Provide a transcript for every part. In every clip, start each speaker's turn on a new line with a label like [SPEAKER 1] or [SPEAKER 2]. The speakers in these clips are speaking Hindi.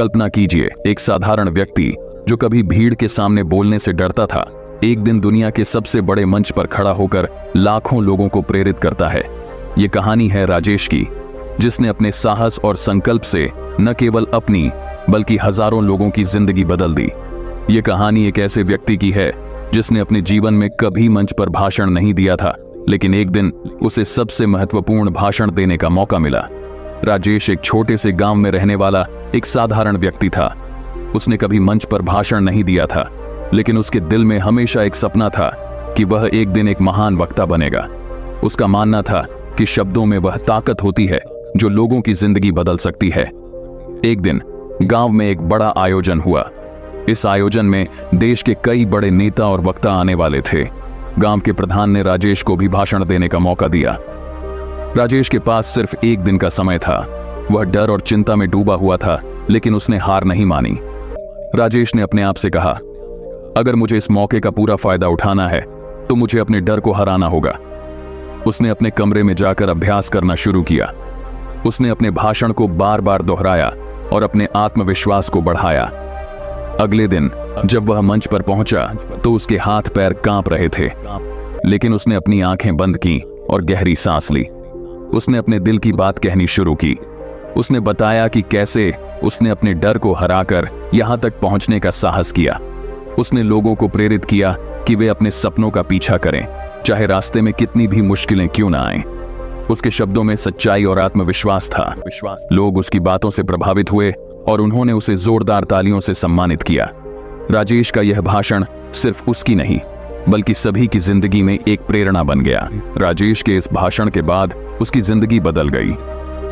[SPEAKER 1] कल्पना कीजिए, एक साधारण व्यक्ति जो कभी भीड़ के सामने बोलने से डरता था, एक दिन दुनिया के सबसे बड़े मंच पर खड़ा होकर लाखों लोगों को प्रेरित करता है। ये कहानी है राजेश की, जिसने अपने साहस और संकल्प से न केवल अपनी बल्कि हजारों लोगों की जिंदगी बदल दी। ये कहानी एक ऐसे व्यक्ति की है जिसने अपने जीवन में कभी मंच पर भाषण नहीं दिया था, लेकिन एक दिन उसे सबसे महत्वपूर्ण भाषण देने का मौका मिला। राजेश एक छोटे से गांव में रहने वाला एक साधारण व्यक्ति था। उसने कभी मंच पर भाषण नहीं दिया था, लेकिन उसके दिल में हमेशा एक सपना था कि वह एक दिन एक महान वक्ता बनेगा। उसका मानना था कि शब्दों में वह ताकत होती है जो लोगों की जिंदगी बदल सकती है। एक दिन गांव में एक बड़ा आयोजन हुआ। इस आयोजन में देश के कई बड़े नेता और वक्ता आने वाले थे। गांव के प्रधान ने राजेश को भी भाषण देने का मौका दिया। राजेश के पास सिर्फ एक दिन का समय था। वह डर और चिंता में डूबा हुआ था, लेकिन उसने हार नहीं मानी। राजेश ने अपने आप से कहा, अगर मुझे इस मौके का पूरा फायदा उठाना है तो मुझे अपने डर को हराना होगा। उसने अपने कमरे में जाकर अभ्यास करना शुरू किया। उसने अपने भाषण को बार बार दोहराया और अपने आत्मविश्वास को बढ़ाया। अगले दिन जब वह मंच पर पहुंचा तो उसके हाथ पैर कांप रहे थे, लेकिन उसने अपनी आंखें बंद की और गहरी सांस ली। उसने अपने दिल की बात कहनी शुरू की। उसने बताया कि कैसे उसने अपने डर को हराकर यहां तक पहुंचने का साहस किया। उसने लोगों को प्रेरित किया कि वे अपने सपनों का पीछा करें, चाहे रास्ते में कितनी भी मुश्किलें क्यों ना आएं। उसके शब्दों में सच्चाई और आत्मविश्वास था। लोग उसकी बातों से प्रभावित हुए और उन्होंने उसे जोरदार तालियों से सम्मानित किया। राजेश का यह भाषण सिर्फ उसकी नहीं, बल्कि सभी की जिंदगी में एक प्रेरणा बन गया। राजेश के इस भाषण के बाद उसकी जिंदगी बदल गई।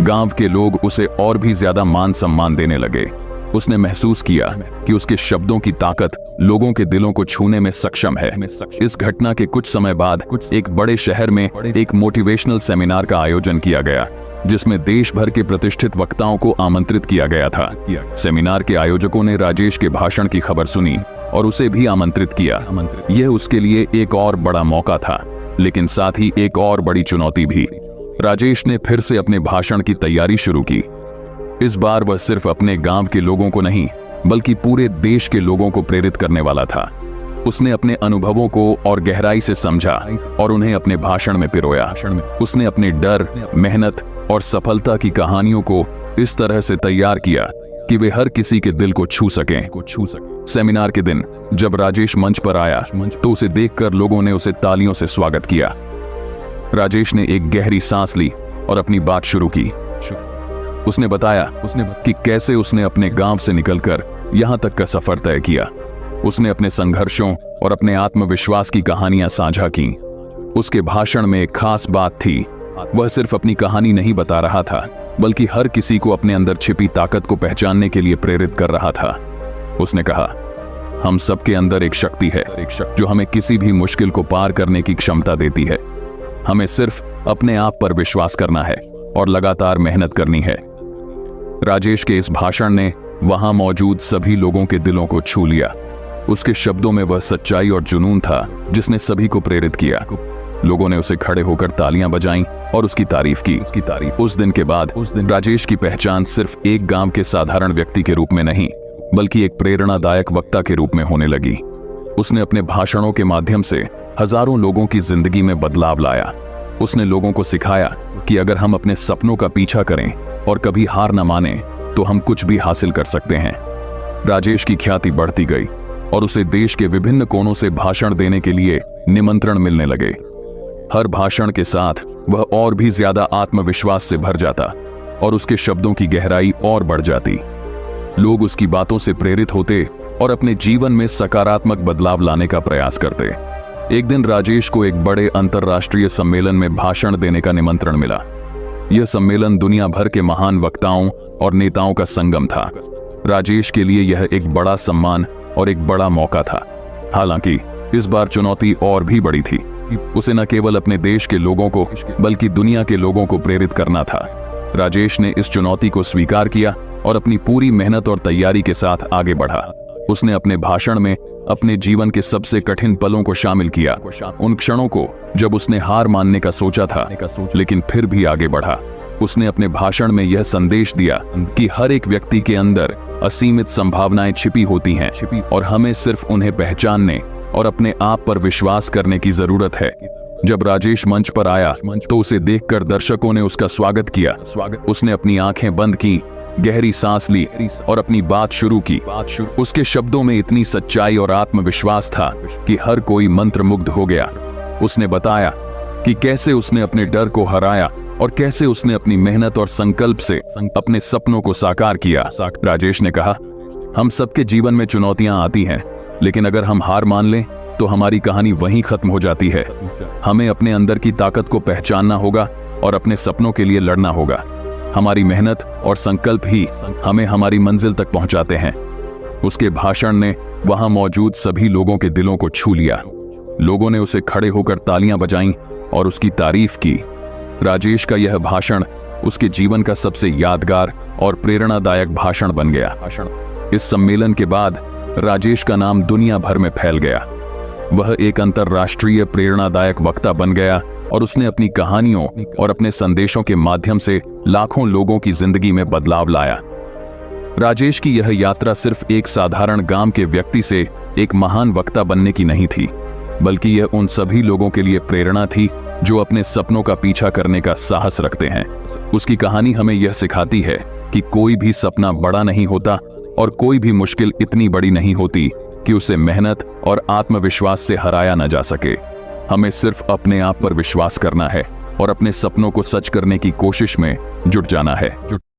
[SPEAKER 1] गांव के लोग उसे और भी ज्यादा मान सम्मान देने लगे। उसने महसूस किया कि उसके शब्दों की ताकत लोगों के दिलों को छूने में सक्षम है। इस घटना के कुछ समय बाद एक बड़े शहर में एक मोटिवेशनल सेमिनार का आयोजन किया गया, जिसमें देश भर के प्रतिष्ठित वक्ताओं को आमंत्रित किया गया था। सेमिनार के आयोजकों ने राजेश के भाषण की खबर सुनी और उसे भी आमंत्रित किया। यह उसके लिए एक और बड़ा मौका था, लेकिन साथ ही एक और बड़ी चुनौती भी। राजेश ने फिर से अपने भाषण की तैयारी शुरू की। इस बार वह सिर्फ अपने गांव के लोगों को नहीं, बल्कि पूरे देश के लोगों को प्रेरित करने वाला था। उसने अपने अनुभवों को और गहराई से समझा और उन्हें अपने भाषण में पिरोया। उसने अपने डर, मेहनत और सफलता की कहानियों को इस तरह से तैयार किया कि वे हर किसी के दिल को छू सकें। सेमिनार के दिन जब राजेश मंच पर आया तो उसे देखकर लोगों ने उसे तालियों से स्वागत किया। राजेश ने एक गहरी सांस ली और अपनी बात शुरू की। उसने बताया कि कैसे उसने अपने गांव से निकलकर यहां तक का सफर तय किया। उसने अपने संघर्षों और अपने आत्मविश्वास की कहानियां साझा की। उसके भाषण में एक खास बात थी। वह सिर्फ अपनी कहानी नहीं बता रहा था, बल्कि हर किसी को अपने अंदर छिपी ताकत को पहचानने के लिए प्रेरित कर रहा था। उसने कहा, हम सबके अंदर एक शक्ति है जो हमें किसी भी मुश्किल को पार करने की क्षमता देती है। हमें सिर्फ अपने आप पर विश्वास करना है और लगातार मेहनत करनी है। राजेश के इस भाषण ने वहां मौजूद सभी लोगों के दिलों को छू लिया। उसके शब्दों में वह सच्चाई और जुनून था जिसने सभी को प्रेरित किया। लोगों ने उसे खड़े होकर तालियां बजाईं और उसकी तारीफ की। उस दिन के बाद राजेश की पहचान सिर्फ एक गांव के साधारण व्यक्ति के रूप में नहीं, बल्कि एक प्रेरणादायक वक्ता के रूप में होने लगी। उसने अपने भाषणों के माध्यम से हजारों लोगों की जिंदगी में बदलाव लाया। उसने लोगों को सिखाया कि अगर हम अपने सपनों का पीछा करें और कभी हार न माने तो हम कुछ भी हासिल कर सकते हैं। राजेश की ख्याति बढ़ती गई और उसे देश के विभिन्न कोनों से भाषण देने के लिए निमंत्रण मिलने लगे। हर भाषण के साथ वह और भी ज्यादा आत्मविश्वास से भर जाता और उसके शब्दों की गहराई और बढ़ जाती। लोग उसकी बातों से प्रेरित होते और अपने जीवन में सकारात्मक बदलाव लाने का प्रयास करते। एक दिन राजेश को एक बड़े अंतर्राष्ट्रीय सम्मेलन में भाषण देने का निमंत्रण मिला। यह सम्मेलन दुनिया भर के महान वक्ताओं और नेताओं का संगम था। राजेश के लिए यह एक बड़ा सम्मान और एक बड़ा मौका था। हालांकि इस बार चुनौती और भी बड़ी थी। उसे न केवल अपने देश के लोगों को बल्कि दुनिया के लोगों को प्रेरित करना था। राजेश ने इस चुनौती को स्वीकार किया और अपनी पूरी मेहनत और तैयारी के साथ आगे बढ़ा। उसने अपने भाषण में अपने जीवन के सबसे कठिन पलों को शामिल किया, उन क्षणों को जब उसने हार मानने का सोचा था, लेकिन फिर भी आगे बढ़ा। उसने अपने भाषण में यह संदेश दिया कि हर एक व्यक्ति के अंदर असीमित संभावनाएं छिपी होती हैं और हमें सिर्फ उन्हें पहचानने और अपने आप पर विश्वास करने की जरूरत है। जब राजेश मंच पर आया तो उसे देखकर दर्शकों ने उसका स्वागत किया। उसने अपनी आंखें बंद की, गहरी सांस ली और अपनी बात शुरू की। उसके शब्दों में इतनी सच्चाई और आत्मविश्वास था कि हर कोई मंत्रमुग्ध हो गया। उसने बताया कि कैसे उसने अपने डर को हराया और कैसे उसने अपनी मेहनत और संकल्प से अपने सपनों को साकार किया। राजेश ने कहा, हम सबके जीवन में चुनौतियां आती हैं, लेकिन अगर हम हार मान लें तो हमारी कहानी वहीं खत्म हो जाती है। हमें अपने अंदर की ताकत को पहचानना होगा और अपने सपनों के लिए लड़ना होगा। हमारी मेहनत और संकल्प ही हमें हमारी मंजिल तक पहुंचाते हैं। उसके भाषण ने वहां मौजूद सभी लोगों के दिलों को छू लिया। लोगों ने उसे खड़े होकर तालियां बजाईं और उसकी तारीफ की। राजेश का यह भाषण उसके जीवन का सबसे यादगार और प्रेरणादायक भाषण बन गया। इस सम्मेलन के बाद राजेश का नाम दुनिया भर में फैल गया। वह एक अंतर्राष्ट्रीय प्रेरणादायक वक्ता बन गया और उसने अपनी कहानियों और अपने संदेशों के माध्यम से लाखों लोगों की जिंदगी में बदलाव लाया। राजेश की यह यात्रा सिर्फ एक साधारण गांव के व्यक्ति से एक महान वक्ता बनने की नहीं थी, बल्कि यह उन सभी लोगों के लिए प्रेरणा थी जो अपने सपनों का पीछा करने का साहस रखते हैं। उसकी कहानी हमें यह सिखाती है कि कोई भी सपना बड़ा नहीं होता और कोई भी मुश्किल इतनी बड़ी नहीं होती कि उसे मेहनत और आत्मविश्वास से हराया न जा सके। हमें सिर्फ अपने आप पर विश्वास करना है और अपने सपनों को सच करने की कोशिश में जुट जाना है।